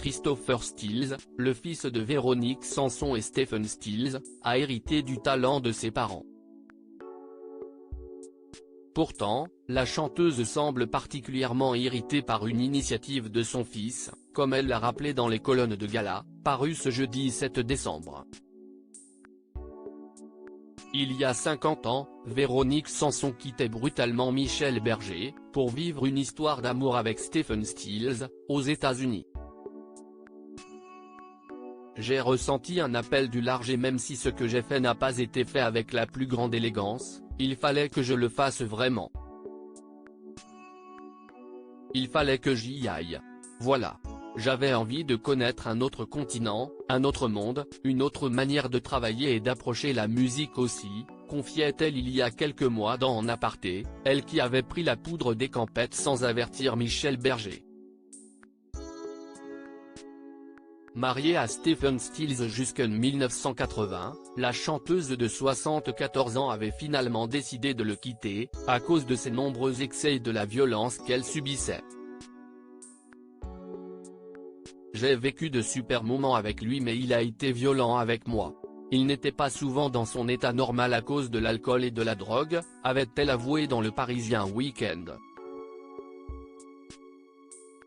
Christopher Stills, le fils de Véronique Sanson et Stephen Stills, a hérité du talent de ses parents. Pourtant, la chanteuse semble particulièrement irritée par une initiative de son fils, comme elle l'a rappelé dans les colonnes de Gala, paru ce jeudi 7 décembre. Il y a 50 ans, Véronique Sanson quittait brutalement Michel Berger, pour vivre une histoire d'amour avec Stephen Stills, aux États-Unis. J'ai ressenti un appel du large et même si ce que j'ai fait n'a pas été fait avec la plus grande élégance, il fallait que je le fasse vraiment. Il fallait que j'y aille. Voilà. J'avais envie de connaître un autre continent, un autre monde, une autre manière de travailler et d'approcher la musique aussi, confiait-elle il y a quelques mois dans En aparté, elle qui avait pris la poudre des campettes sans avertir Michel Berger. Mariée à Stephen Stills jusqu'en 1980, la chanteuse de 74 ans avait finalement décidé de le quitter, à cause de ses nombreux excès et de la violence qu'elle subissait. J'ai vécu de super moments avec lui mais il a été violent avec moi. Il n'était pas souvent dans son état normal à cause de l'alcool et de la drogue, avait-elle avoué dans Le Parisien Week-end.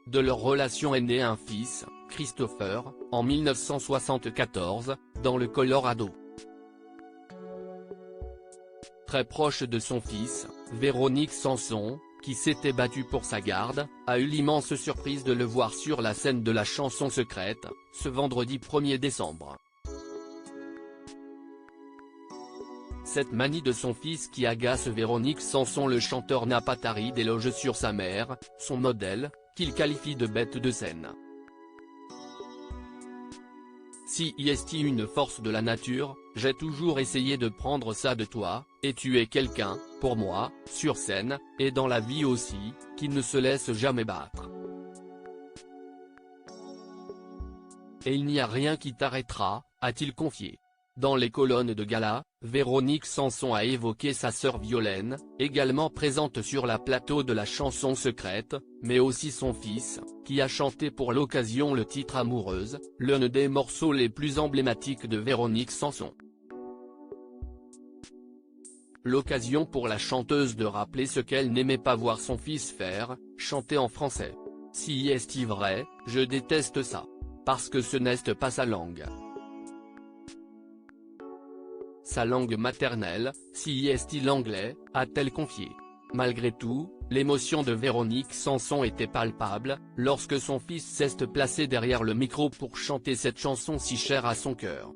De leur relation est né un fils, Christopher, en 1974, dans le Colorado. Très proche de son fils, Véronique Sanson, qui s'était battue pour sa garde, a eu l'immense surprise de le voir sur la scène de la chanson secrète, ce vendredi 1er décembre. Cette manie de son fils qui agace Véronique Sanson, le chanteur n'a pas tari d'éloges sur sa mère, son modèle, qu'il qualifie de bête de scène. Si est une force de la nature, j'ai toujours essayé de prendre ça de toi, et tu es quelqu'un, pour moi, sur scène, et dans la vie aussi, qui ne se laisse jamais battre. Et il n'y a rien qui t'arrêtera, a-t-il confié. Dans les colonnes de Gala, Véronique Sanson a évoqué sa sœur Violaine, également présente sur la plateau de la chanson secrète, mais aussi son fils, qui a chanté pour l'occasion le titre Amoureuse, l'un des morceaux les plus emblématiques de Véronique Sanson. L'occasion pour la chanteuse de rappeler ce qu'elle n'aimait pas voir son fils faire, chanter en français. Si est vrai, je déteste ça. Parce que ce n'est pas sa langue. Sa langue maternelle, si est l'anglais, a-t-elle confié. Malgré tout, l'émotion de Véronique Sanson était palpable, lorsque son fils s'est placé derrière le micro pour chanter cette chanson si chère à son cœur.